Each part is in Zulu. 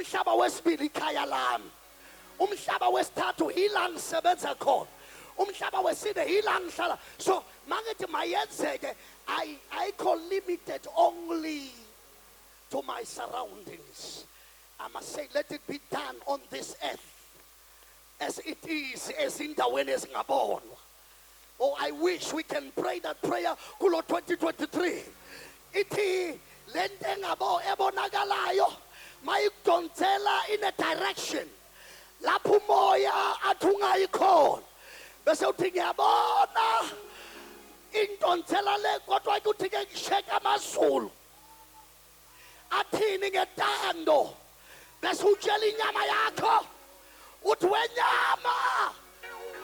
umhlaba wesibili ikhaya lami, umhlaba wesithathu ila ngisebenza khona, umhlaba wesine ila ngihlala. So mangithi mayenzeke, ayikho limited only to my surroundings. I must say, let it be done on this earth as it is ezindaweni ezingabonwa. Oh, I wish we can pray that prayer kulo 2023. Ithi lento engabo ebonakalayo mayikudonsela in a direction lapho umoya athunga ikhona, bese uthi ngiyabona intonsela le, kodwa ukuthi ke ngisheka amazulu athini ngetando, bese utshela inyama yakho uthi wenyama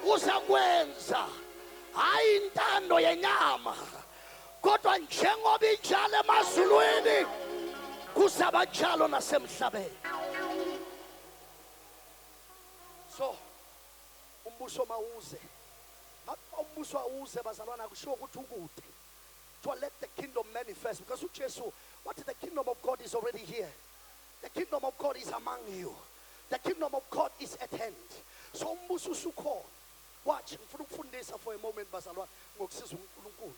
uzakwenza hayi intando yenyama, kodwa njengoba injalo emazulwini kusaba njalo nasemhlabeni. So umbuso mawuze, umbuso awuze bazalwana kusho ukuthi ukude, to let the kingdom manifest, because uJesu, what is the kingdom of God is already here. The kingdom of God is among you. The kingdom of God is at hand. So umbuso usukhona. Watch, ngifuna ukufundisa for a moment bazalwane ngokusiza uNkulunkulu.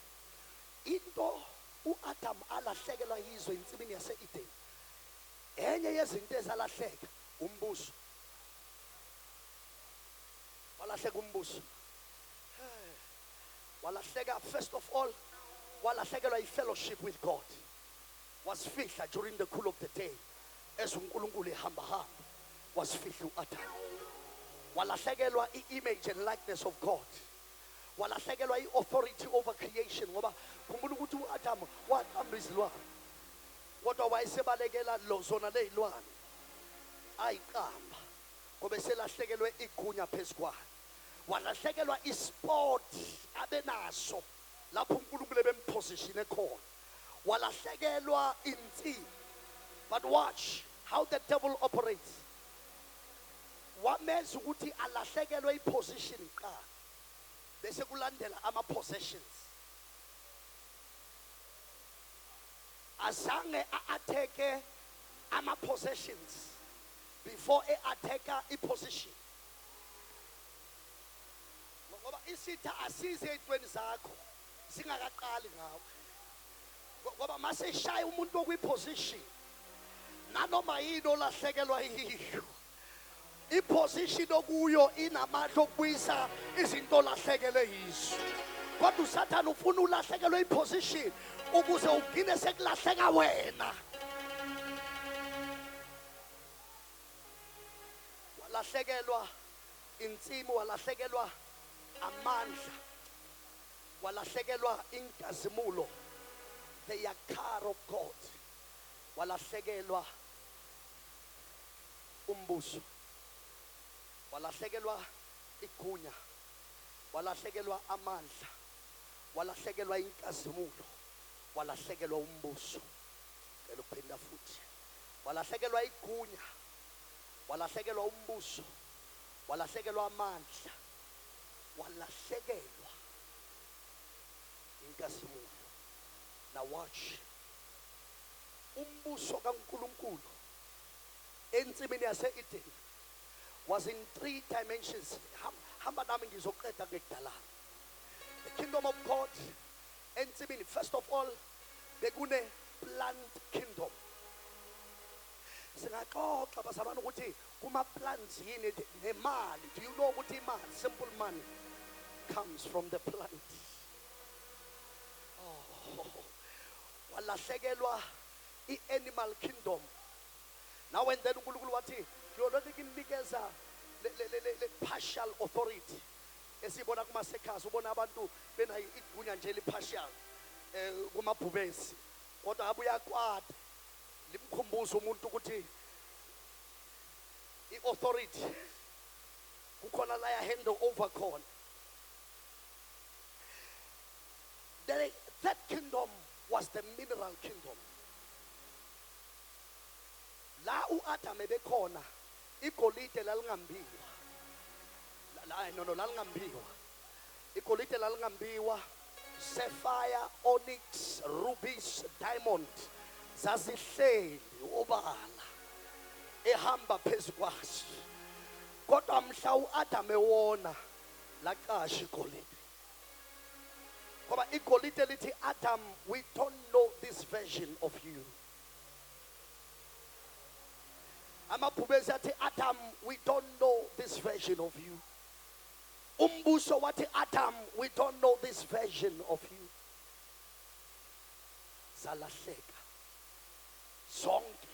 Into uAdam alahlekelwa yizo insimini yase-Eden, enye yezinto ezalahleka umbuso. Walahleka umbuso. Walahleka, first of all, walahlekelwa i-fellowship with God. Wasifihla during the cool of the day, as uNkulunkulu ehamba hamba, wasifihla uAdam. Walahlekelwa i-image and likeness of God. Walahlekelwa i-authority over creation, ngoba khumbula ukuthi uAdam waqamba izilwane, kodwa wayesebalekela zona ley'lwane ayiqamba ngoba selahlekelwe igunya phezu kwayo. Walahlekelwa isport abenaso lapho uNkulunkulu ebemposition ekhona. Walahlekelwa insini. But watch how the devil operates. Wamenza ukuthi alahlekelwe iposition qala, bese kulandela ama-possessions. Azange a-attack ama-possessions before a-attack i-position. Ngoba isitha asize ey'ntweni zakho singakaqali ngawe, ngoba mase shaya umuntu okwi-position nanoma yini olahlekelwa yiyo, i-position okuyo inamandla okubuyisa izinto olahlekele yizo. Kodwa uSathane ufuna ulahlekelwe i-position ukuze ugcine sekulahleka wena. Walahlekelwa insimi, walahlekelwa amandla, walahlekelwa inkazimulo, the yakar of God, walahlekelwa umbuso, walahlekelwa igunya, walahlekelwa amandla, walahlekelwa inkazimulo, walahlekelwa umbuso. Ngicela ukuphinda futhi. Walahlekelwa igunya, walahlekelwa umbuso, walahlekelwa amandla, walahlekelwa inkazimulo. Now watch. Umbuso kaNkulunkulu ensimini yase-Eden was in 3 dimensions. Hamba nami ngizoqeda ngekudala. The kingdom of God ensimini, first of all, bekune plant kingdom. Singaxoxa bazalwane ukuthi kuma plants yini nemali. Do you know ukuthi imali, simple money, comes from the plant? Oh, walahlekelwa i-animal kingdom. Now and then uNkulunkulu wathi ngiyolokhu nginikeza le partial authority. Esibona kuma sekhasi ubona abantu bena igunya nje li-partial kumabhubesi, kodwa abuya kwada limkhumbuza umuntu ukuthi i-authority kukhona la ya hand over khona. The third kingdom was the mineral kingdom. La uAdam ebekhona igolide lalingambiwa. Lalingambiwa. Igolide lalingambiwa. Sapphire, onyx, rubies, diamond zazihleli obala ehamba phezu kwaso. Kodwa mhla uAdam ewona laqasha igolide. Ngoba igolide lithi, Adam, we don't know this version of you. Amabhubezi athi, Adam, we don't know this version of you. Umbuso wathi, Adam, we don't know this version of you. Zalahleka zonke.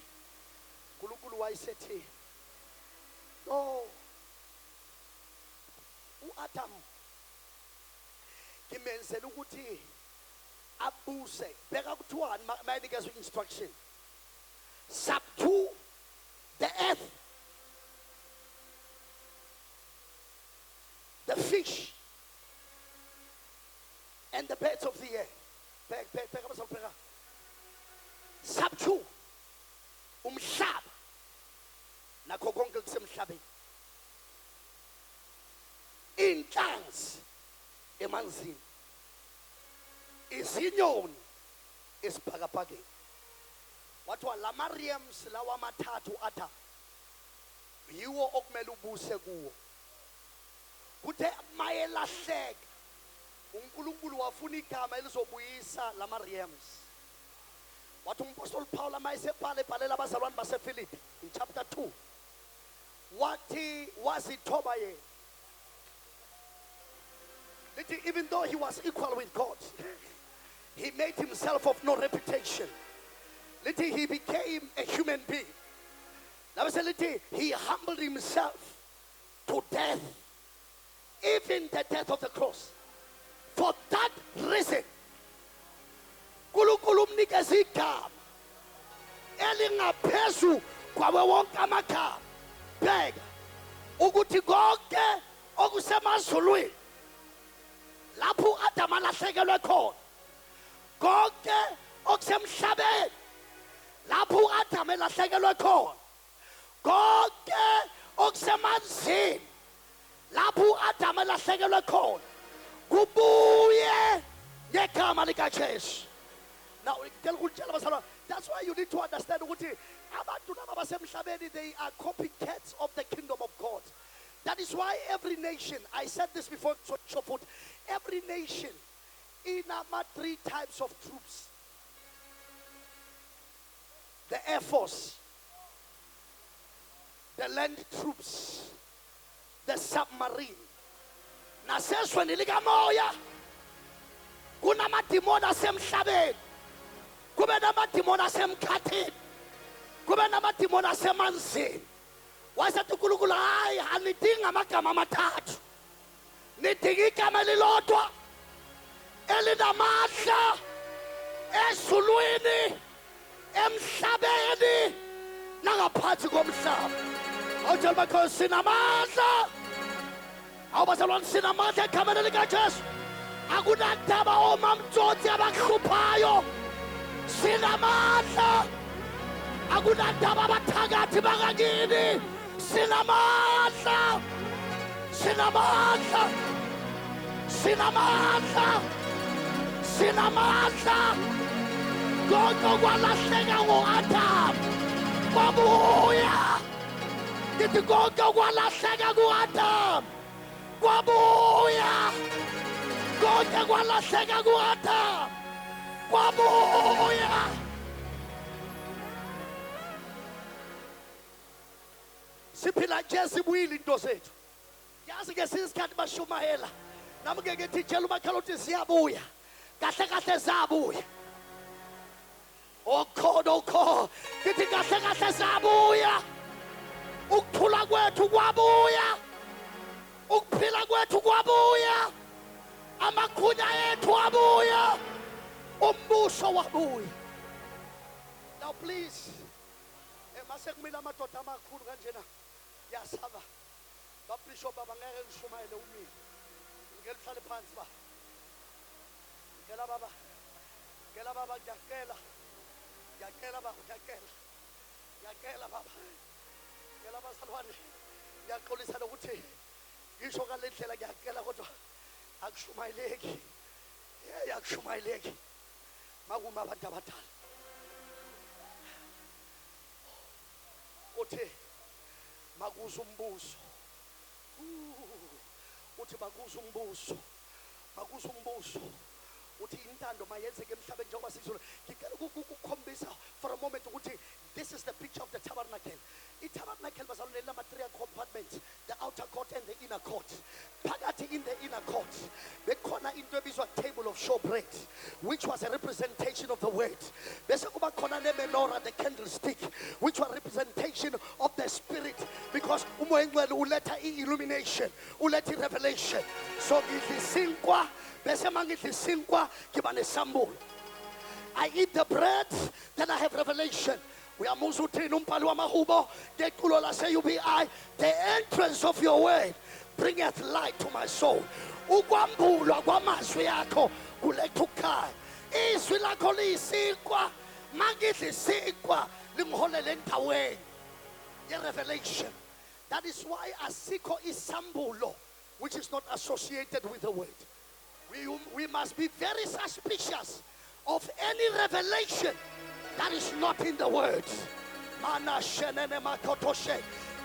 uNkulunkulu wayesethi, no, uAdam ngimenzela ukuthi abuse. Beka ku-2 mayinikezwe instruction, subdue the earth, the fish, and the birds of the air. Subdue umhlaba nakho konke kusemhlabeni, inhlanzi emanzini, izinyoni esibhakabhakeni. Wathiwa la Mariams lawa mathathu Adam yiwo okumele ubuse kuwo. Kuthe mayelahleka uNkulunkulu wafuna igama elizobuyisa la Mariams. Wathi umpostoli Paul mayesebhala ebhalela abazalwane baseFilipi in chapter 2, wathi wazithoba yena. Even though he was equal with God, he made himself of no reputation. He became a human being. He humbled himself to death, even the death of the cross. For that reason, uNkulunkulu umnikeza igama elingaphezu kwawo wonke amagama. Bheka ukuthi konke okusemazulwini lapho uAdam alahlekelwe khona, konke okusemhlabeni lapho uAdam elahlekelwe khona, konke okusemanzini lapho uAdam elahlekelwe khona, kubuye ngegama likaJesu. Now, that's why you need to understand ukuthi abantu laba basemhlabeni, they are copycats of the kingdom of God. That is why every nation, I said this before, every nation in our 3 types of troops: the Air Force, the land troops, the submarine. Nasezweni likamoya kunamadimoni asemhlabeni, kube namadimoni asemkhathini, kube namadimoni asemanzini. Wayesethi uNkulunkulu, hayi, anidingi amagama amathathu, nidinga igama elilodwa elinamandla ezulwini, emhlabeni, nangaphansi komhlaba. Awutshela bakho sinamandla. Awubazalwane, sinamandla egameni likaJesu. Akunandaba omamtsotsi abakuhluphayo, sinamandla. Akunandaba abathakathi bakakini, sinamandla. Sinamandla. Sinamandla. Sinamandla. Konke okwalahleka ngo-Adam kwabuya. Ngithi konke okwalahleka ku-Adam kwabuya. Konke kwalahleka ku-Adam kwabuya. Siphila nje sibuyile into zethu. Yazi ngesinye isikhathi bashumayela, nami ke ngithi tshela umakhala ukuthi ziyabuya, kahle kahle zabuya. Okho ngithi kahle kahle zabuya. Ukuthula kwethu kwabuya, ukuphila kwethu kwabuya, amakhunya ethu abuya, umbuso wabuya. Now please, mase kumila amadoda amakhulu kanjena, yasaba babishop abangeke ngishumayele umini. Ngeke lihlale phansi ba. Ngela baba ngiyacela. Ngiyacela baba, ngiyacela baba. Ngela bazalwane, ngiyaxolisa lokuthi ngisho ngale ndlela ngiyacela, kodwa akushumayeleki. Akushumayeleki makuma abantu abadala. Uthi makuza umbuso. Uthi makuza umbuso. Makuza umbuso. Uthi intando mayenzeke emhlabeni njengoba sizolo. Ngicela ukukhombisa for a moment ukuthi this is the picture of the tabernacle. I-tabernacle bazalwane lama-3 compartments, the outer court and the inner court. Phakathi in the inner court bekhona into ebizwa table of showbread, which was a representation of the word. Bese kuba khona ne-menorah, the candlestick, which was a representation of the spirit, because umoya engcwele uletha i-illumination, uletha i-revelation. So ngidla isinkwa, bese mangidla isinkwa ngiba nesambulo. I eat the bread, then I have revelation. We are musuthini umbhali wamahubo ngeculo lase-UBI. The entrance of your word bringeth light to my soul. Ukwambulwa kwamazwi yakho kuletha ukukhanya. Izwi lakho liyisinkwa, mangidla isinkwa lingiholele endaweni ye-revelation. That is why asikho isambulo which is not associated with the word. We must be very suspicious of any revelation that is not in the word.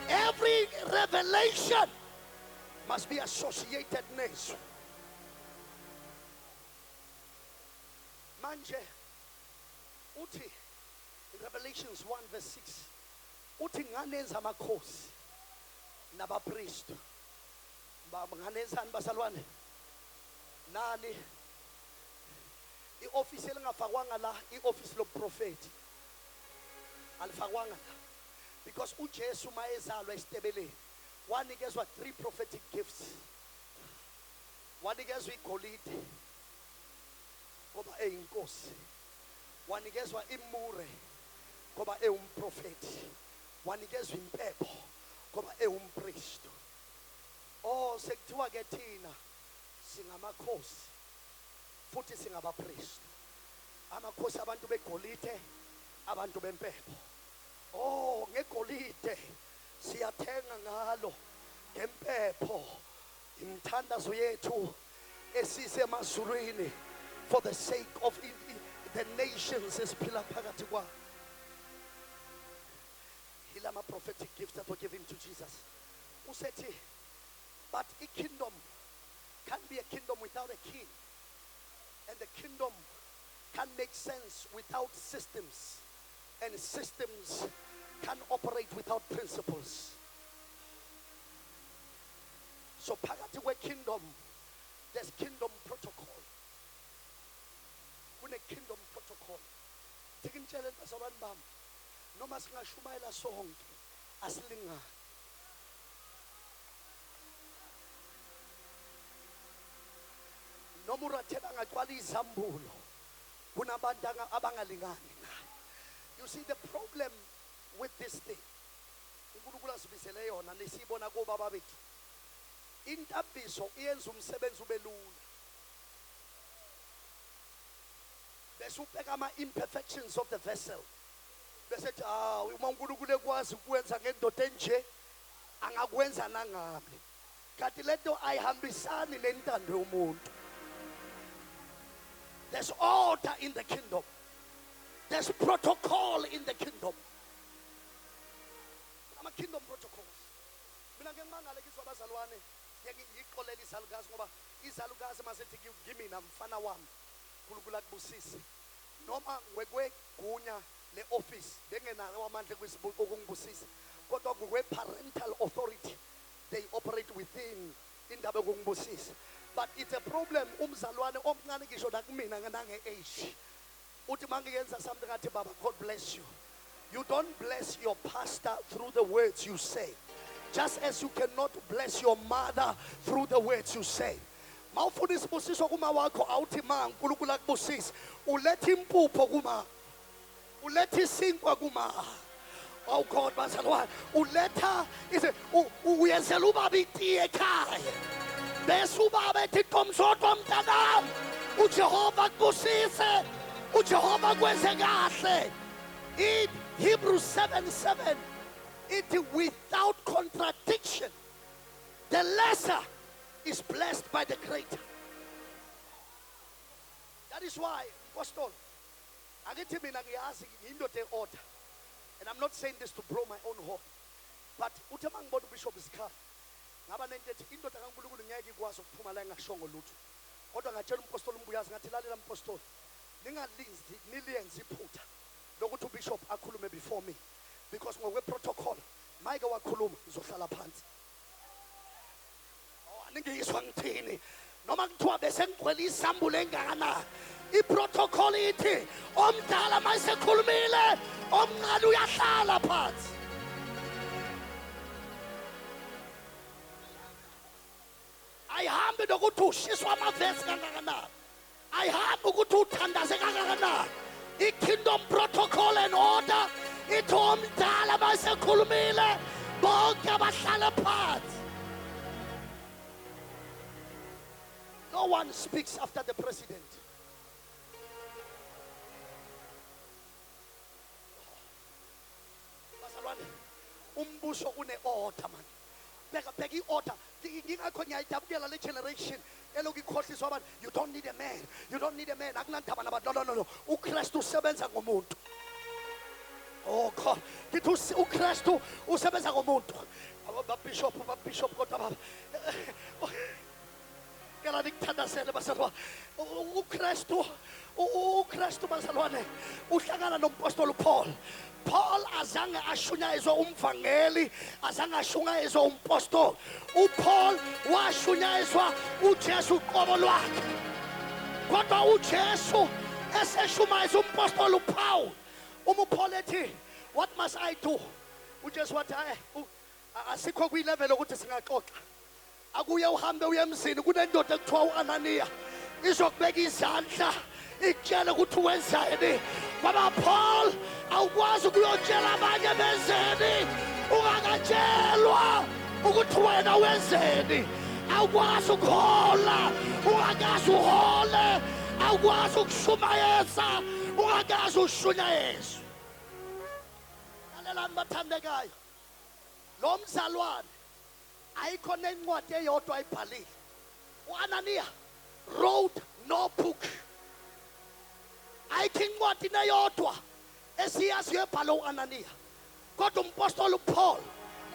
Every revelation must be associated next. Manje uthi in Revelations 1 verse 6 uthi nganenza amakhosi nabapriest. Nganenzani bazalwane? Nani i-office elingafakwanga la, i-office lobuprofeti alifakwanga la, because uJesu mayezalwa esitebeleni wanikezwa 3 prophetic gifts. Wanikezwa igolide ngoba eyinkosi, wanikezwa imure ngoba ewumprofeti, wanikezwa impepho ngoba ewumpriest. Oh, sekuthiwa ke thina singamakhosi futhi singabapriest. Amakhosi abantu begolide, abantu bempepho. Oh, ngegolide siyathenga ngalo, ngempepho imthandazo yethu esisemazulwini for the sake of the nations esiphila phakathi kwa. Hilama prophetic gifts that were given to Jesus. Usethi, but a kingdom can't be a kingdom without a king. And the kingdom can make sense without systems. And systems can operate without principles. So phakathi kwe kingdom, there's kingdom protocol. Kune kingdom protocol. Tikintshele bazalwane bami, noma singashumayela sonke asilingani. Noma uRathebe angagcwala izambulo kunabantu abangalingani naye. You see the problem with this thing, uNkulunkulu asibisele yona nesiyibona kubaba bethu. Intambiso iyenza umsebenzi ube lula. Bese ubheka ama-imperfections of the vessel. Bese ethi uma uNkulunkulu ekwazi ukwenza ngendoda enje angakwenza nangabe. Kanti lento ayihambisani nentando yomuntu. There's order in the kingdom. There's protocol in the kingdom. I'm a kingdom protocols. Mina ngimangale kiswa bazalwane, ngiyixolela izalukazi ngoba izalukazi masithi kimi namfana wami uNkulunkulu akubusise. Noma ngekwegunya le office bengenayo amandla okungibusisa. Kodwa ngokwe parental authority they operate within indaba okungibusisa. But it's a problem umzalwane omncane ngisho nakumina nange age. Uthi mangiyenza something athi baba God bless you. You don't bless your pastor through the words you say. Just as you cannot bless your mother through the words you say. Mawufuna isibusiso kuma wakho awuthi ma uNkulunkulu akubusise. Uletha impupho kuma. Uletha isinkwa kuma. Oh God bazalwane, uletha uyenzela ubaba itiye ekhaya. Bese ubaba ethi qomsodwa mntanami, uJehova kubusise, uJehova kwenze kahle. In Hebrews 7:7, it without contradiction, the lesser is blessed by the greater. That is why, Apostle, angithi mina ngiyazi indoda order. And I'm not saying this to blow my own horn, but uthi mangibona Bishop Zikha ngaba nento ethi indoda kaNkulunkulu ngeke ikwazi ukuphuma la engashongo lutho kodwa ngatshela umpostoli umbuyazi ngathi lalela umpostoli ningalinzi niliyenza iphutha lokuthi uBishop akhulume before me because ngokwe protocol mayike wakhuluma ngizohlala phansi ningiyiswa ngithini noma kuthiwa bese ngigcwele isambulo engakanani iprotocol ithi omdala mayisekhulumile omncane uyahlala phansi ayihambi nokuthi ushiswa amavesi kangakanani ayihambi ukuthi uthandaze kangakanani i-kingdom protocol and order ithi omdala mayisekhulumile bonke abahlala phansi. No one speaks after the president. Umbuso une-order man. Beka i-order. Ngingakho ngiyayidabukela le generation eloku ikhohliswa abantu. You don't need a man. You don't need a man. Akunandaba nabantu. No. uKristu usebenza ngomuntu. Oh God. Ngithi uKristu usebenza ngomuntu. Bishop kodwa baba. Kela nikuthandazele bazalwane. uKristu bazalwane uhlangana nompostoli Paul. Paul azange ashunyayezwe umvangeli, azange ashunyayezwe umpostoli. uPaul washunyayezwa uJesu uqobo lwakhe. Kodwa uJesu eseshumayeza umpostoli uPaul. uPaul ethi, what must I do? uJesu wathi asikho kwi-level ukuthi singaxoxa. Akuye uhambe uye emzini kunendoda ekuthiwa uAnaniya izokubeka izandla ikutshela ukuthi wenzani ngoba Paul awukwazi ukuyotshela abanye benzeni ungakatshelwa ukuthi wena wenzeni awukwazi ukuhola ungakazi uhole awukwazi ukushumayeza ungakazi ushunyayezwe. Lalelani bathandekayo lo mzalwane ayikho nencwadi eyodwa ayibhalile. uAnaniya wrote no book. ayikho incwadi neyodwa esiyaziyo ebhala uAnaniya. Kodwa umpostoli Paul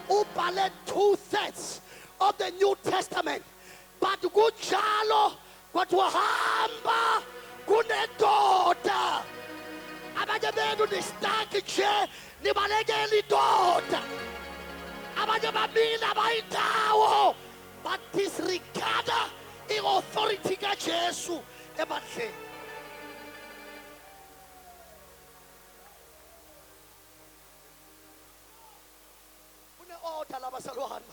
ubhale 2/3 of the New Testament. But kunjalo kwathiwa hamba kunendoda. Abanye benu nistaki nje nibalekela indoda. Abanye bamile abayindawo but disregard i-authority kaJesu ebandleni. Kune-order labazalwane.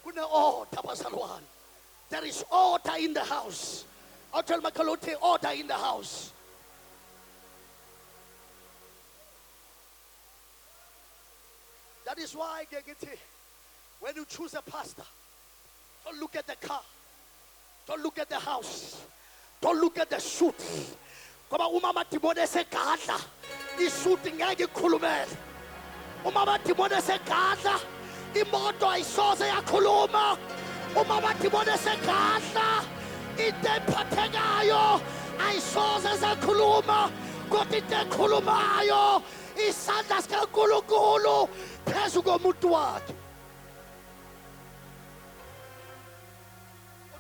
Kune-order bazalwane. There is order in the house. I'll tell my colleague, order in the house. That is why when you choose a pastor, don't look at the car, don't look at the house, don't look at the suit. Ngoba umama Timone segadla isuit ngeke ikhulumele. Umama Timone segadla imoto ayisoze yakhuluma. Umama Timone segadla into ephathekayo ayisoze zakhuluma. Kodwa into ekhulumayo isandla sikaNkulunkulu phezu komuntu wakhe.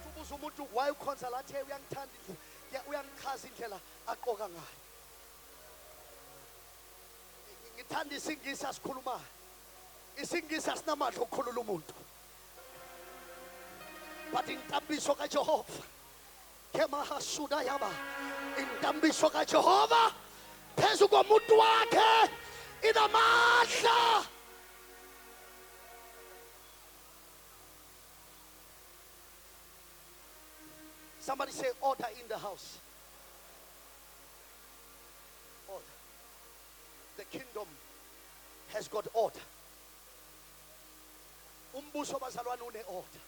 Ubuza umuntu why ukhonza lathi uyangithanda uyangichaza indlela aqoka ngayo. Ngithanda isingisi asikhulumayo. Isingisi asinamandla ukukhulula umuntu. But intambiso kaJehova kema hasuda yaba intambiso kaJehova phezu komuntu wakhe inamandla. Somebody say order in the house. Order. The kingdom has got order. Umbuso bazalwane une-order.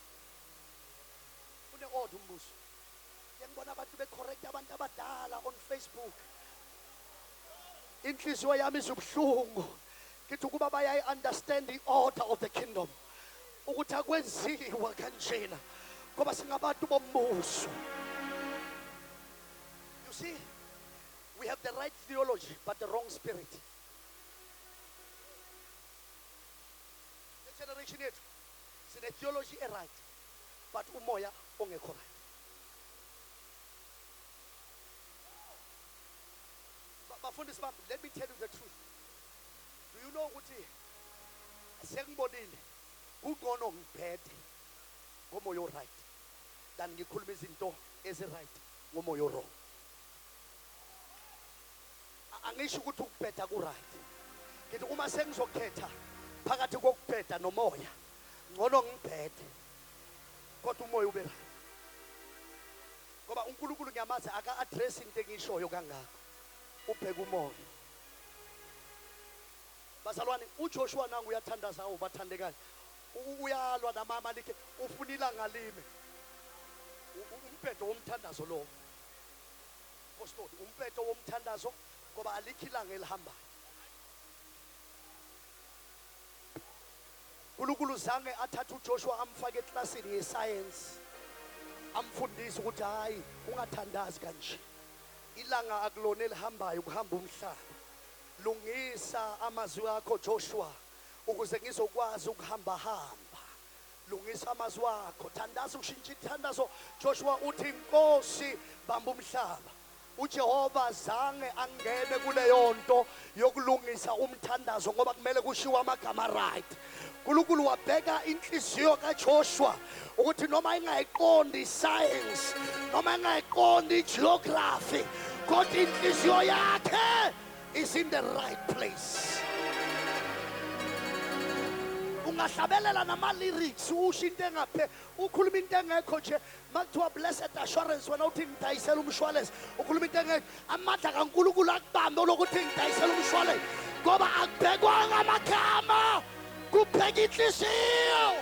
Une-order umbuso. Ngiyabona abantu becorrect abantu abadala on Facebook. Inhliziyo yami izubuhlungu. Ngithi ukuba bayayi-understand the order of the kingdom. Ukuthi akwenziwa kanjena. Ngoba singabantu bombuso. You see, we have the right theology but the wrong spirit. The generation yethu sine theology right, but umoya ongekho right. Bafundisi bami, let me tell you the truth. Do you know ukuthi sengibonile kungcono ngibhede ngomoya right than ngikhuluma izinto ezi-right ngomoya wrong. Angisho ukuthi ukubheda ku-right. Ngithi uma sengizokhetha phakathi kokubheda nomoya, ngcono ngibhede kodwa umoya ube right. Ngoba uNkulunkulu ngiyamazi aka-address into engishoyo kangaka, ubheka umoya. Bazalwane, uJoshua nangu uyathandaza ubathandekayo. Uyalwa namamalike, ufuna ilanga lime. Umphetho womthandazo lo. Apostoli, umphetho womthandazo ngoba alikho ilanga elihambayo. uNkulunkulu zange athatha uJoshua amfake eklasini ye-science, amfundisa ukuthi hayi ungathandazi kanje. Ilanga akulona elihambayo kuhamba umhlaba. Lungisa amazwi akho Joshua ukuze ngizokwazi ukuhamba hamba. Lungisa amazwi akho, thandaza ushintsha ithandazo. Joshua uthi Nkosi bamba umhlaba. uJehova zange angene kuleyo nto yokulungisa umthandazo ngoba kumele kushiwe amagama right. uNkulunkulu wabheka inhliziyo kaJoshua ukuthi noma ingayiqondi science, noma ingayiqondi geography, kodwa inhliziyo yakhe is in the right place. Ungahlabelela nama lyrics usho into engaphe, ukhuluma into engekho nje. Makuthiwa blessed assurance wena uthi ngidayisela umshwalense, ukhuluma into engekho. Amandla kaNkulunkulu akubambe lokuthi ngidayisela umshwalense ngoba akubhekwanga amagama, kubheka inhliziyo.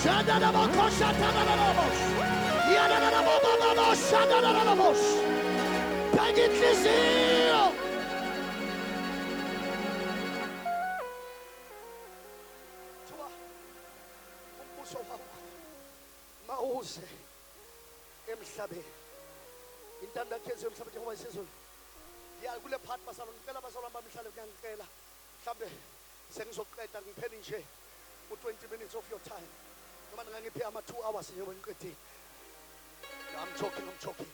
Shada na makosha tana na lobos. Yana na baba shada na lobos. Bheka inhliziyo. Thiwa umbuso wakho mawuze emhlabeni. Intanda khenzo emhlabeni ngoba isizulu. Ya kule part basalo ngicela basalo bamhlale ngiyangicela. Mhlambe sengizoqeda ngipheni nje u20 minutes of your time. Noma ngangiphe ama 2 hours nje weniqedile. I'm talking.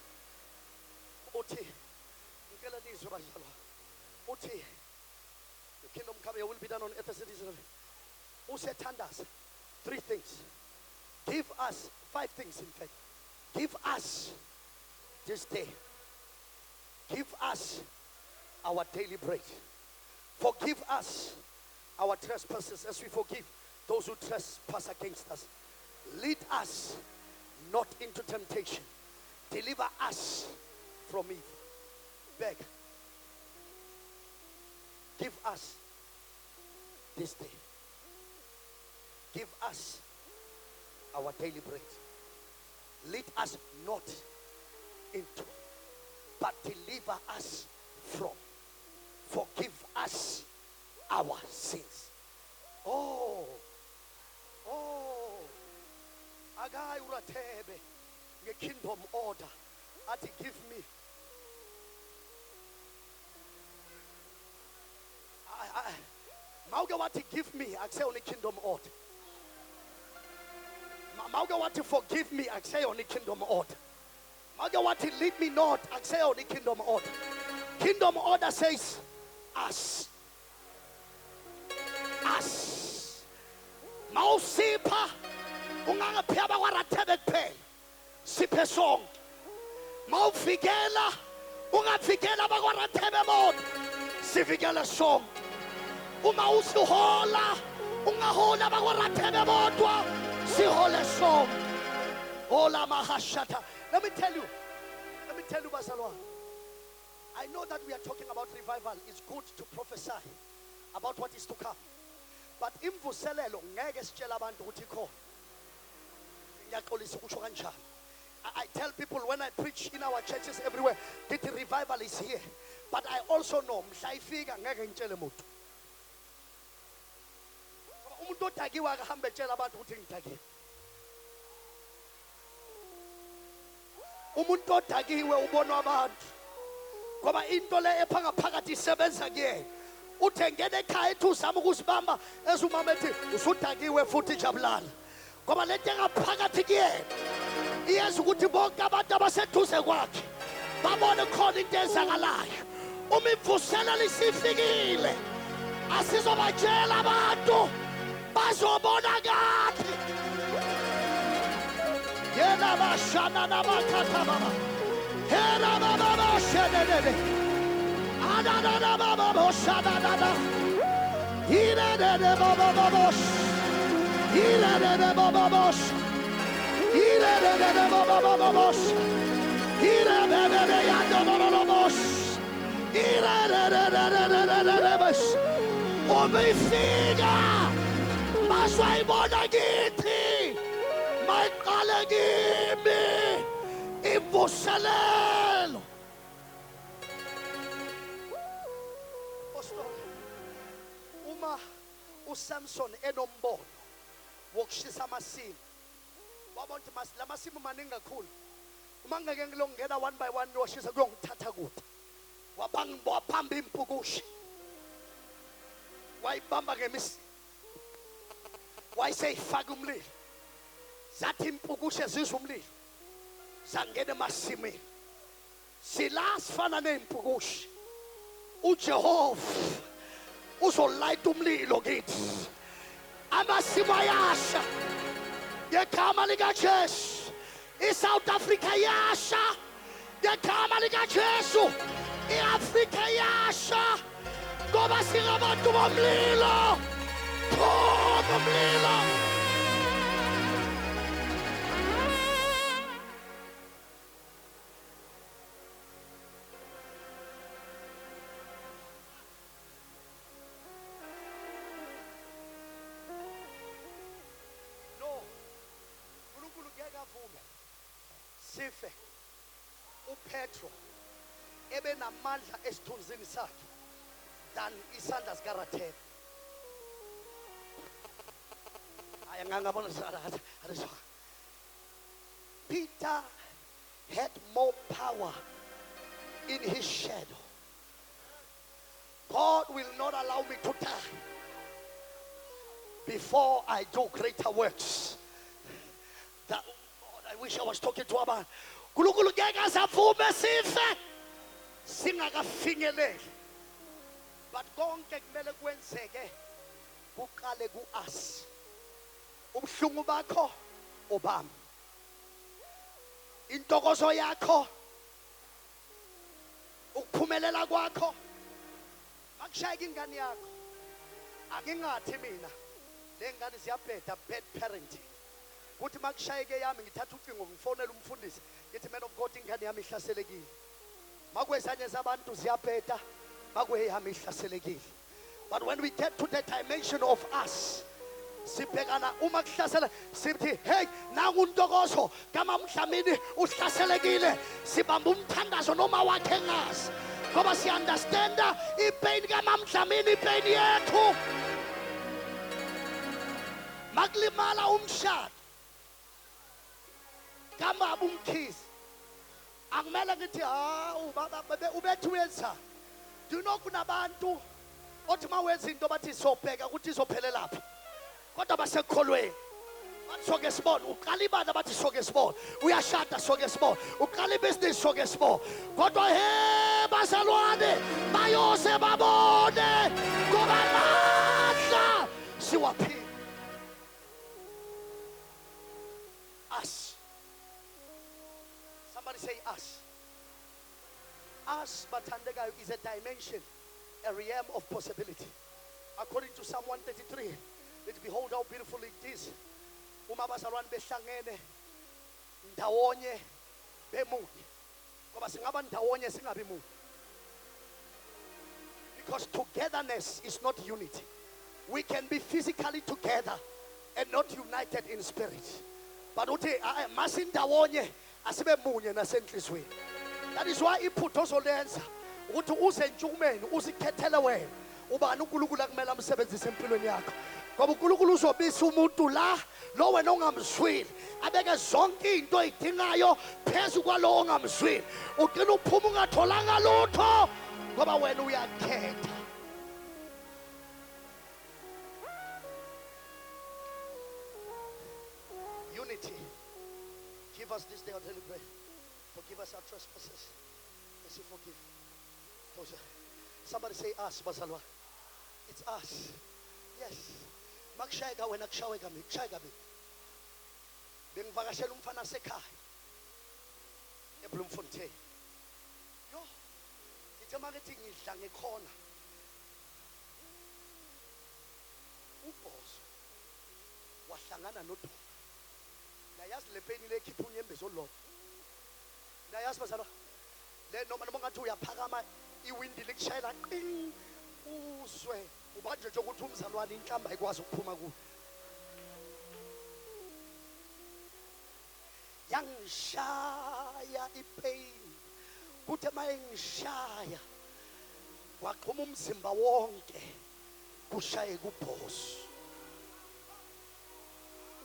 Uthi ngicela nizwe bazalwa. Uthi the kingdom come here will be done on earth as it is in heaven. Usethandaza 3 things. Give us 5 things in fact. Give us this day. Give us our daily bread. Forgive us our trespasses as we forgive those who trespass against us. Lead us not into temptation. Deliver us from evil. Beg. Give us this day. Give us our daily bread. Lead us not into, but deliver us from. Forgive us our sins. Oh. Neo Rathebe, the kingdom order. Ati give me. Mauga what to give me, I say on the kingdom order. Mauga what to forgive me, I say on the kingdom order. Mauga what to lead me not, I say on the kingdom order. Kingdom order says us. Us. Mausipa. Ungangaphiwa kwaRathebe kuphela siphe sonke mawuvikela ungavikela bakwaRathebe bodwa sivikele sonke uma usihola ungahola bakwaRathebe bodwa sihole sonke hola mahashata. Let me tell you bazalwane, I know that we are talking about revival. It's good to prophesy about what is to come, but imvuselelo ngeke sitshela abantu ukuthi khona. I tell people when I preach in our churches everywhere that the revival is here, but I also know mhlayifika ngeke ngitshele umuntu. Umuntu odakiwe akahambe etshela abantu ukuthi ngidakiwe. umuntu odakiwe ubonwa abantu ngoba into le ephakathi isebenza kuyena. Uthe ngene ekhaya ethi uzama ukuzibamba ezumama ethi usudakiwe futhi jabulala ngoba lento engaphakathi kuyena iyenza ukuthi bonke abantu abaseduze kwakhe babone khona into ezakalayo. Uma imvuselelo isifikile asizobatshela abantu bazobona kahle. Yena bashana nabathatha baba hera baba bashenene adana baba boshana dada ire de baba babos ire de baba babos ire de baba babos ire de yando babos ire de bas obifika masayibona kithi mayiqale kimi imvuselelo. Uma uSamson enombono wokushisa amasimu wabona ukuthi la masimu maningi kakhulu, uma ngeke ngilongena one by one washisa kuyongithatha kude. Wabamba impukushi wayibamba ngemisi wayiseyifaka umlilo, zathi impukushe zizwa umlilo zangena emasimini. Sila sifana neyimpukushi, uJehova uzolayita umlilo kithi, amasimu ayasha ngegama likaJesu. ISouth Africa yasha ngegama likaJesu, iAfrika yasha ngoba singabantu bomlilo. Khona umlilo. Sife uPetro ebe namandla esithunzini sakhe than isandla sikaRathebe. Ayangangabona sara. Peter had more power in his shadow. God will not allow me to die before I do greater works. That I wish I was talking to a man. Kulukulu ngeke savume sife singakafinyeleli. But konke kumele kwenzeke kuqale ku-us. Ubuhlungu bakho obami, intokozo yakho, ukuphumelela kwakho makushayeka ingane yakho. Angingathi mina le ngane ziyabheda, bad parenting. Kuthi makushayeke yami ngithatha ucingo ngifonela umfundisi ngithi man of God ingane yami ihlaselekile. Makwezanye zabantu ziyabheda, makweyami ihlaselekile. But when we get to the dimension of us, sibhekana uma kuhlasela sithi hey nangu untokozo kama mhlamini uhlaselekile, sibamba umthandazo noma wakhe ngazi ngoba si understanda ipain kama mhlamini ipain yethu. Makulimala umshado kama abumkhizi akumele ngithi ubethu wenza. Do you know kunabantu othi mawenza into bathi izobheka ukuthi izophelela lapha, kodwa basekholweni bathi soke sibone. Uqala ibandla bathi soke sibone, uyashada soke sibone, uqala ibhizinisi soke sibone, kodwa he bazalwane bayose babone ngoba amandla siwaphila. Us. Somebody say us. Us, bathandekayo, is a dimension, a realm of possibility. According to Psalm 133, let's behold how beautiful it is. Uma bazalwane behlangene ndawonye bemunye. Ngoba singaba ndawonye singabi munye. Because togetherness is not unity. We can be physically together and not united in spirit. But uthi masindawonye asibe munye nasenhlizweni. That is why iphutho ozolenza ukuthi uze Intshukumeni uzikhethele wena ubani uNkulunkulu akumele amsebenzise empilweni yakho. Ngoba uNkulunkulu uzobisa umuntu la lo wena ongamzwili abeke zonke into oyidingayo phezu kwalo ongamzwili ugcina uphuma ungatholanga lutho ngoba wena uyakhetha. Unity. Give us this day our daily bread. Forgive us our trespasses as you forgive. Somebody say us, Basalwa. It's us. Yes. Makshayga wena kushaweka mi, kushayga mi. Bengivakashela umfana sekhaya. eBloemfontein. Yo. Ithe makethi ngidla ngekhona. Ubhozo wahlangana noDuma. Nayazi lepeni lekhipha unyembezo lo. Nayazi bazalwa. Le noma ngathi uyaphakama iwindi likushayela qing uswe ubanje nje ukuthi umzalwane inhlamba ayikwazi ukuphuma kuwe. Yangishaya ipain kuthe mayengishaya waqhuma umzimba wonke kushaye kubhozo.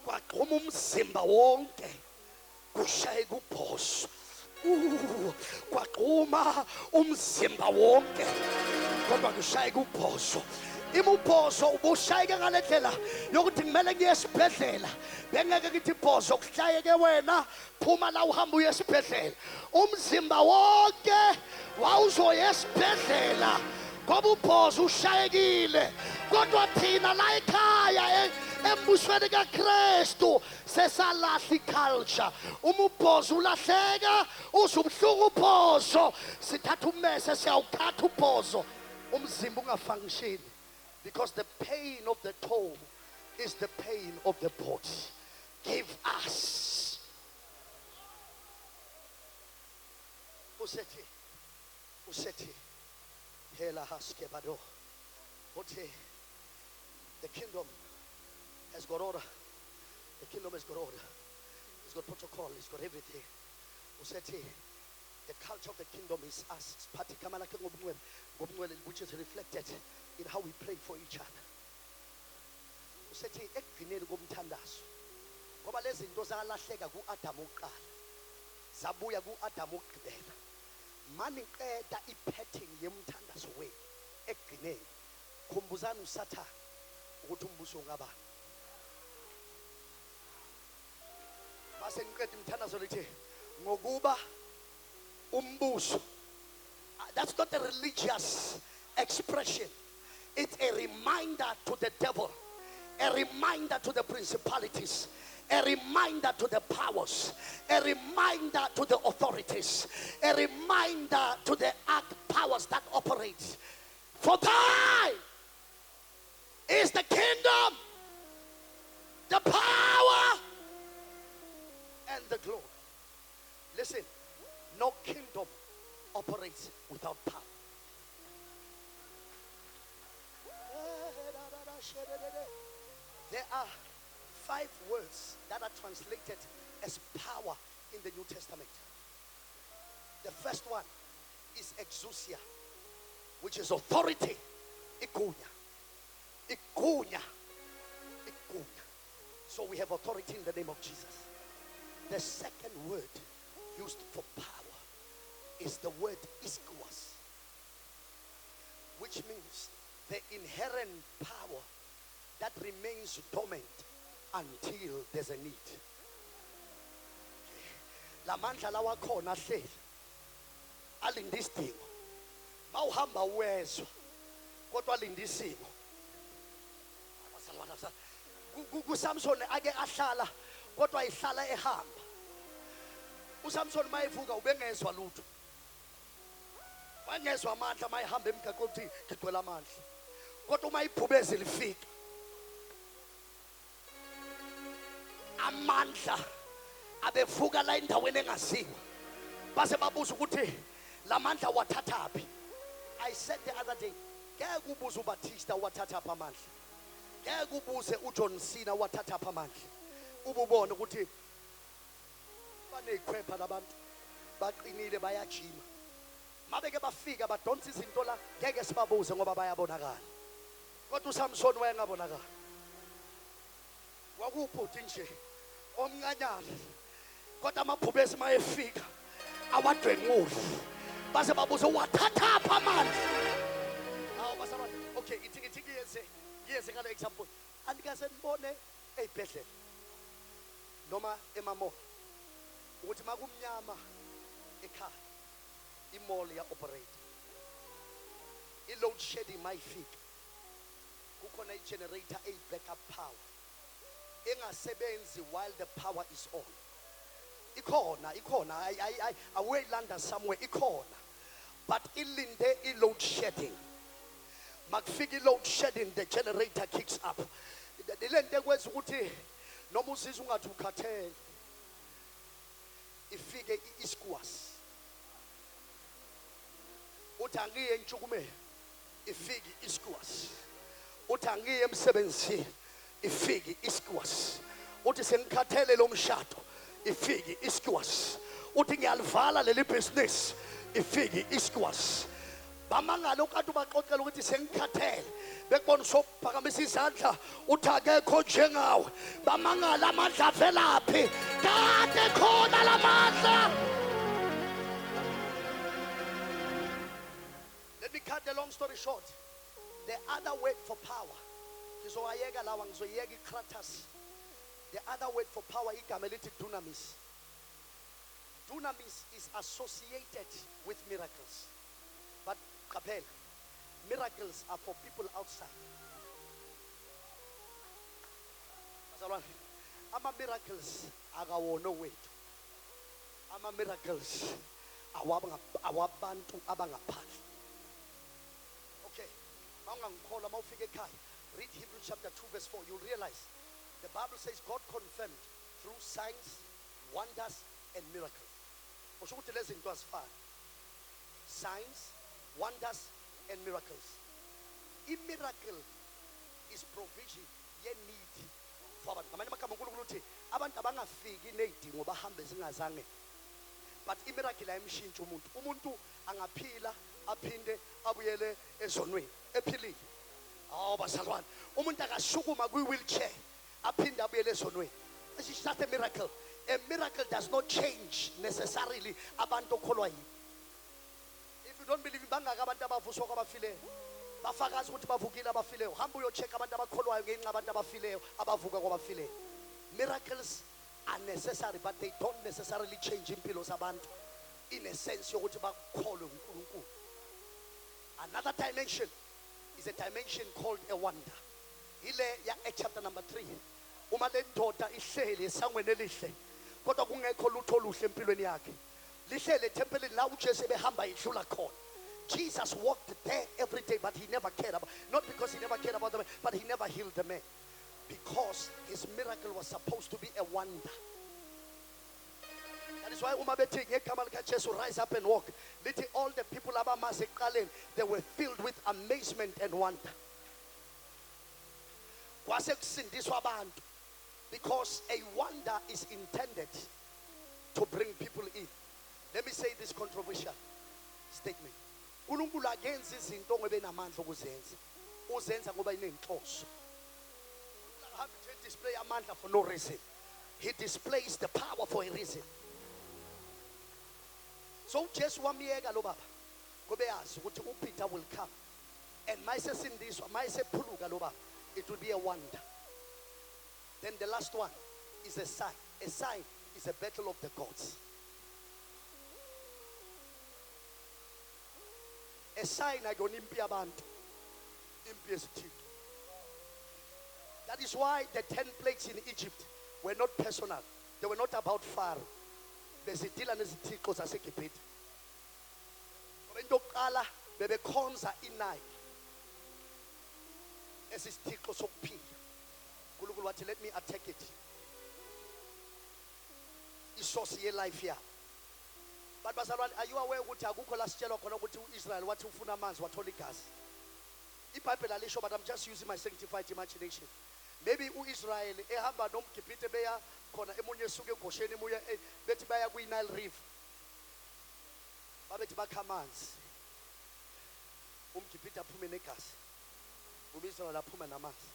Waqhuma umzimba wonke kushaye kubhozo. Kwaqhuma umzimba wonke kodwa kushaye kubhozo. Imubhozo ubushayeke ngalendlela yokuthi ngimele ngiye esibhedlela bengeke ngithi bhozo kuhlayeke wena phuma la uhamba uye esibhedlela umzimba wonke wawuzoya esibhedlela ngoba ubhozo ushayekile kodwa thina la ekhaya embusweni kaKristu sesalahla iculture. Umubhozo ulahleka uzubhlungu ubhozo sithatha ummese siyawukhatha ubhozo umzimba ungafunctioni. Because the pain of the toe is the pain of the body. Give us. Useti. Hela haskebado. Ote. The kingdom has got order. The kingdom has got order. It's got protocol. It's got everything. Useti. The culture of the kingdom is us. Which is reflected in how we pray for each other. Usethi ekugcineni komthandazo ngoba lezi zinto zalahleka kuAdam oqala zabuya kuAdam okugqibela mani qeda ipattern yemthandazo wethu ekugcineni khumbuzana uSathane ukuthi umbuso ngaba base ngiqeda umthandazo lithi ngokuba umbuso. That's not a religious expression. It's a reminder to the devil, a reminder to the principalities, a reminder to the powers, a reminder to the authorities, a reminder to the powers that operate. For thine is the kingdom, the power, and the glory. Listen, no kingdom operates without power. There are 5 words that are translated as power in the New Testament. The first one is exousia, which is authority. Ikunya. So we have authority in the name of Jesus. The second word used for power is the word ischus, which means the inherent power that remains dormant until there's a need. La mandla lawa khona hleli alindisimo mawuhamba wezwa kodwa alindisimo kuSamson ake ahlala kodwa ihlala ehamba. uSamson mayevuka ubengezwa lutho wangezwa amandla mayihamba emgaqweni uthi ngigcwele amandla kodwa uma iphubeze lifika amandla abevuka la endaweni engaziwa base babuza ukuthi lamandla wathathaphi. I said the other day ngeke ubuze uBaptista wathathapha amandla, ngeke ubuze uJohn Cena wathathapha amandla, ububone ukuthi baneyikhwepha labantu baqinile bayajima mabeke bafika badonsa izinto la ngeke sibabuze ngoba bayabonakala. Kodwa uSamson wayengabonakala Kwakubhuti nje omncanyana kodwa amaphubesi mayefika awadwengulo base babuze wathatha apha amandla. Awu basaba okay ithi ngiyeze ngale example andikaze nibone ezibhedlela noma emamo ukuthi makumnyama ekhaya imall ya operate i-load shedding mayifika kukhona i-generator eyi-backup power engasebenzi while the power is on. Ikhona awuyilanda somewhere ikhona but ilinde i-load shedding. Makufika i-load shedding the generator kicks up. Le nto ekwenza ukuthi noma uzizwa ungathi ukhathele ifike isikwas uthi angiye Intshukumo ifike isikwas uthi angiye emsebenzini ifike isikwas uthi sengikhathele lo mshado ifike isikwas uthi ngiyalivala leli business ifike isikwas bamangala ukade ubaxoxela ukuthi sengikhathele bekubona sokuphakamisa izandla uthi akekho njengawe bamangala amandla avelaphi kade khona lamandla. Let me cut the long story short. The other word for power ngizoyeka lawa ngizoyeka ikratas. The other word for power igama elithi dunamis. Dunamis is associated with miracles. But kapela, miracles are for people outside. Ama miracles akawona wethu. Ama miracles awabantu abangaphandle. Okay. Mawungangikhola mawufika ekhaya. Read Hebrews chapter 2 verse 4. You'll realize the Bible says God confirmed through signs, wonders, and miracles. Signs, wonders, and miracles. A miracle is provision ye need for abantu. Ngamanye amagama uNkulunkulu uthi abantu abangafiki nezidingo bahambe zingazange. But a miracle ayimshintsha umuntu. Umuntu angaphila aphinde abuyele ezonweni ephilile. Oh bazalwane, umuntu akashukuma kwi-wheelchair aphinde abuyele ezonweni. This is just a miracle. A miracle does not change necessarily abantu okholwa yini. If you don't believe bangaka abantu abavuswa kwabafileyo bafakaza ukuthi bavukile abafileyo hamba uyocheck abantu abakholwayo ngenxa abantu abafileyo abavuka kwabafileyo. Miracles are necessary but they don't necessarily change impilo zabantu in a sense yokuthi bakholwe uNkulunkulu. Another dimension is a dimension called a wonder. Ile ya chapter number 3. Uma le ndoda ihleli esangweni elihle kodwa kungekho lutho oluhle empilweni yakhe. Lihlele ethempelini la uJesu ebehamba idlula khona. Jesus walked there every day but he never cared about, not because he never cared about the man, but he never healed the man because his miracle was supposed to be a wonder. That is why uma bethi ngegama lika Jesu rise up and walk. Lithi all the people abamase eqaleni they were filled with amazement and wonder. Kwase kusindiswa abantu because a wonder is intended to bring people in. Let me say this controversial statement. uNkulunkulu akenzi izinto ngoba enamandla okuzenza. Uzenza ngoba inenhloso. uNkulunkulu akahambi nje display amandla for no reason. He displays the power for a reason. So uJesu wamiyeka lo baba ngoba yazi ukuthi uPeter will come and mayisesindiswa mayisephuluka lo baba it will be a wonder. Then the last one is a sign. A sign is a battle of the gods. A sign ayona impi yabantu, impi yesithixo. That is why the 10 plagues in Egypt were not personal. They were not about Pharaoh. Bezidila nezithixo zaseGibhithe. Ngoba into yokuqala bebekhonza iNile esisithixo sokuphila. uNkulunkulu wathi let me attack it. Isource ye life yabo. But bazalwane, are you aware ukuthi akukho la sitshelwa khona ukuthi uIsrael wathi ufuna amanzi wathola igazi? IBhayibheli alisho but I'm just using my sanctified imagination. Maybe uIsrael ehamba nomGibhithe beya khona emunye esuke eGosheni emunye bethi baya kwiNile River. Babethi bakha amanzi. UmGibhithe aphume negazi. UIsrael aphuma namanzi.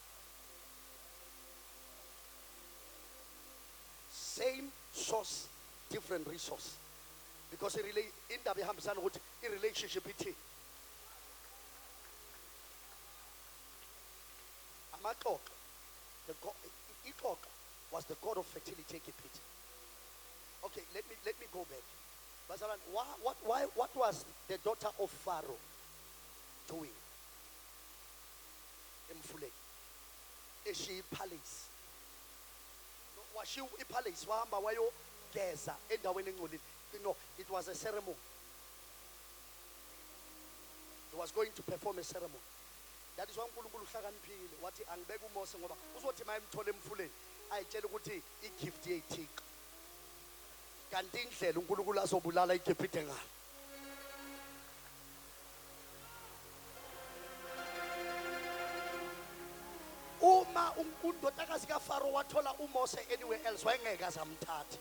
same source, different resource. Because in relationship it the God was the God of fertility. Okay, let me go back. Bazalan, what was the daughter of Pharaoh doing? Is she palace? Was she a palace? It was a ceremony. He was going to perform a ceremony. That is why uNkulunkulu uhlakaniphile wathi angibeka uMose ngoba uzothi mayimthole emfuleni ayitshela ukuthi igift yeyithika. Kanti indlela uNkulunkulu azobulala iGibhithe ngayo. Uma undodakazi kaFaro wathola uMose anywhere else wayengeke azamthatha.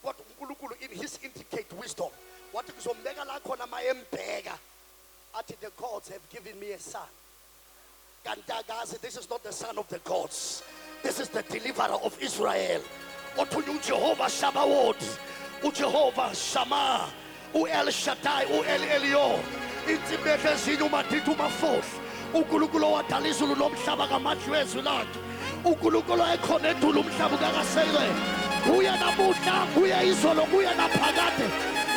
But uNkulunkulu in his intricate wisdom wathi kuzombeka la khona mayembheka athi the gods have given me a son. Kantagazi, this is not the son of the gods. This is the deliverer of Israel. Othunye uJehova Sabaoth, uJehova Shammah, uEl Shaddai, uEl Elyon. Intsibethe zinu mathithi umafohla. uNkulunkulu wadala izulu nomhlaba ngamandla wezwi lakhe. uNkulunkulu ekhona edula umhlaba kakaseyile. Kuye namuhla, kuye izolo, kuye naphakade.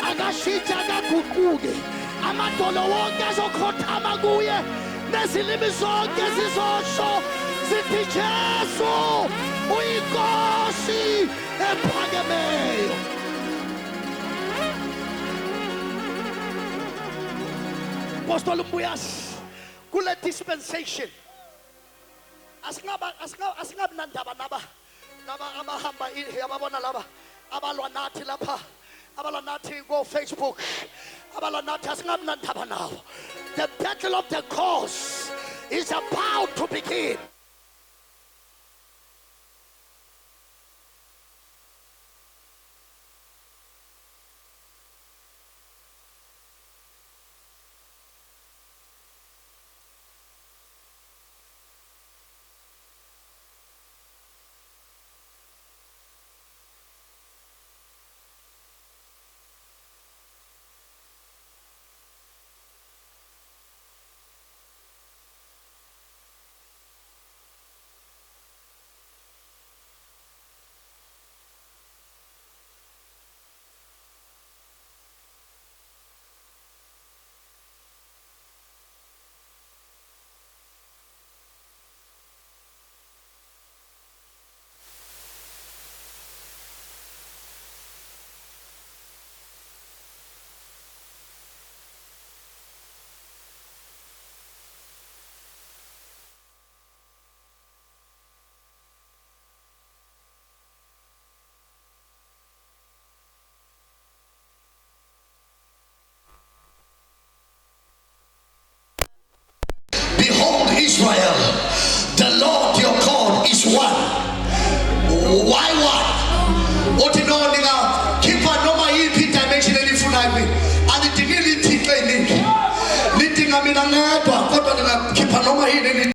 Akashitsha akaguquki. Amadolo wonke azokhothama kuye. Nezilimi zonke zizosho zithi Jesu uyinkosi ephakemeyo. Apostle Mbuyas, kule dispensation asingabi nandaba naba abahamba ababona laba abalwa nathi lapha abalwa nathi go Facebook abalwa nathi asingabi nandaba nawo. The battle of the cause is about to begin. Israel, the Lord your God is one. Why one? What you know, nigga? Keep on no my EP dimension any food I mean. And it really take like me. Litting I mean, I'm keep on no my any.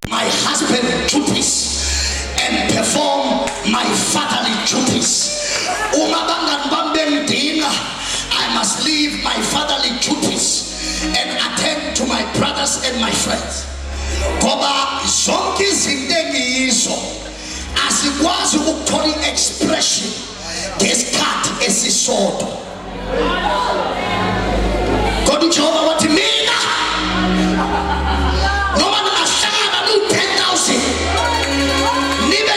My husband duties and perform my fatherly duties. I must leave my fatherly duties and attend to my brothers and my friends. Ngoba zonke izinto engiyizo asikwazi ukuthola expression ngesikhathi esisodwa. Kodwa uJehova wathi mina noma ningahlangana no 10,000 nibe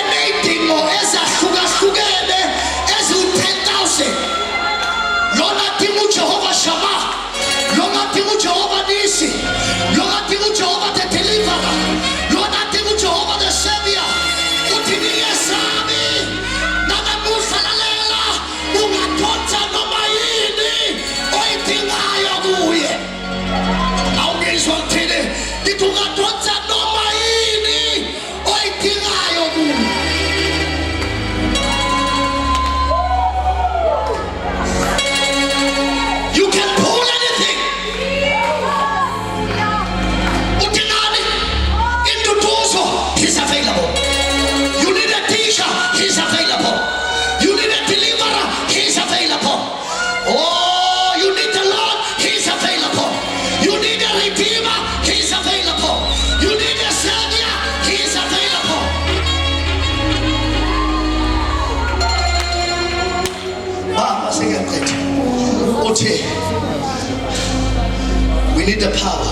We need the power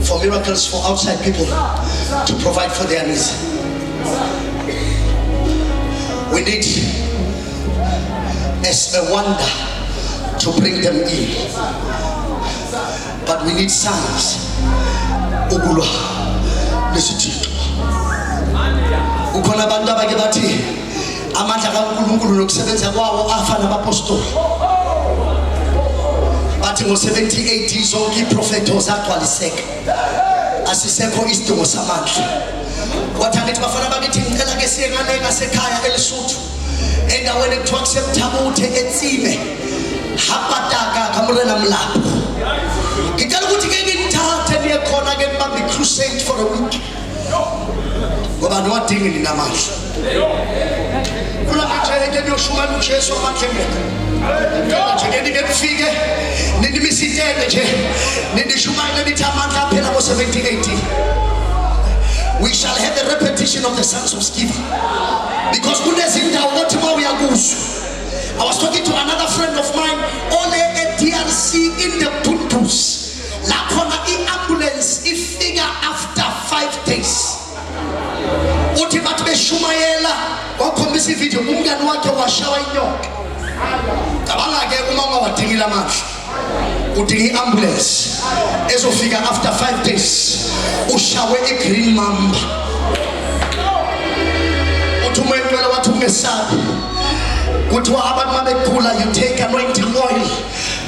for miracles for outside people to provide for their needs. We need as a wonder to bring them in, but we need signs. Ukulwa lesithixo. Ukhona abantu abake bathi amandla kaNkulunkulu nokusebenza kwawo afana nabapostoli. Bathi ngo-70 AD zonke iprofeto zagcwaliseka. Asisekho isidingo samandla. Wathi angithi bafana bakithi ngicela ke siye ngale ngasekhaya eLesotho. Endaweni ekuthiwa kusemthabuthe eTsime. Hapataka kamurena mlapho. Ngicela ukuthi ke ngithathe niye khona ke nibambe crusade for a week. Ngoba nwadingi ninamandla. Kula nje ke niyoshuma uJesu amathembeka. Nje ke nifike nimisitene nje nidishumayele nithi amandla aphela ngo-70 AD. We shall have the repetition of the sons of Sceva. Because kunezindawo othi mawuyakuzo. I was talking to another friend of mine, only a DRC in the Puntus. La khona i-ambulance ifika after 5 days. Uthi bathi beshumayela wakhombisa ivideo umngane wakhe washawa inyoka. Cabanga ke uma ungawadingile amandla. Udinga i-ambulance ezofika after 5 days. Ushawe i-green mamba. Uthi umuntu wena wathi ungesabi. Kuthiwa abantu mabegula you take anointing oil.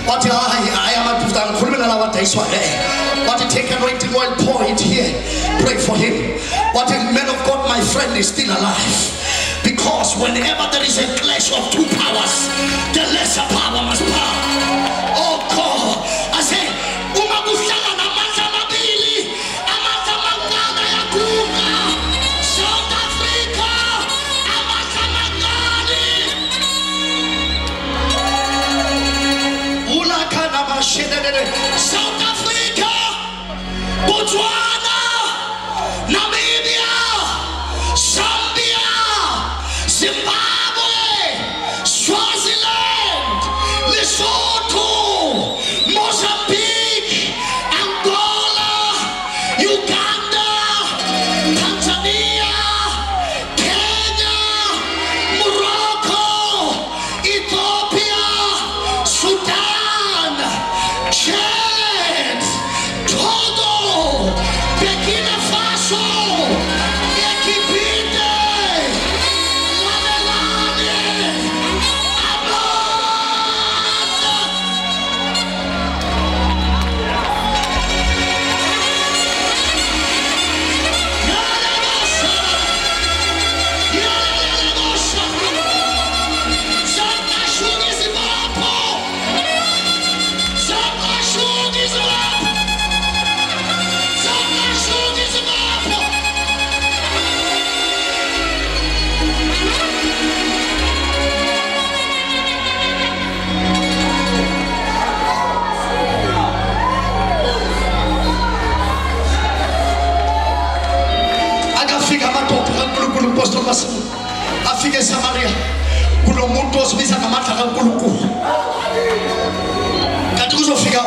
Wathi hayi amadoda ngikhuluma nalabo adayiswa wathi take anointing oil, pour it here, pray for him. What a man of God, my friend is still alive. Because whenever there is a clash of two powers, the lesser power must power. Oh God, I say uma kuhlangana amandla amabili, amandla amangana yakhula. South Africa, amandla amangani. Ulakana mashedede. South Africa, Botswana, Namibia, Zambia, Zimbabwe, Swaziland, Lesotho, Mozambique, Angola, Uganda, Tanzania, Kenya, Morocco, Ethiopia, Sudan, Chad, Togo, Burkina Faso, Ekipite, Lalelane, Amanda. Yalabasa, Yalabasa, Zakashuni Zimbabwe, Zakashuni Zimbabwe, Zakashuni Zimbabwe. Akafika amadoda kaNkulunkulu uPostoli Masimu. Afike eSamaria kulo muntu ozibiza ngamandla kaNkulunkulu. Kanti kuzofika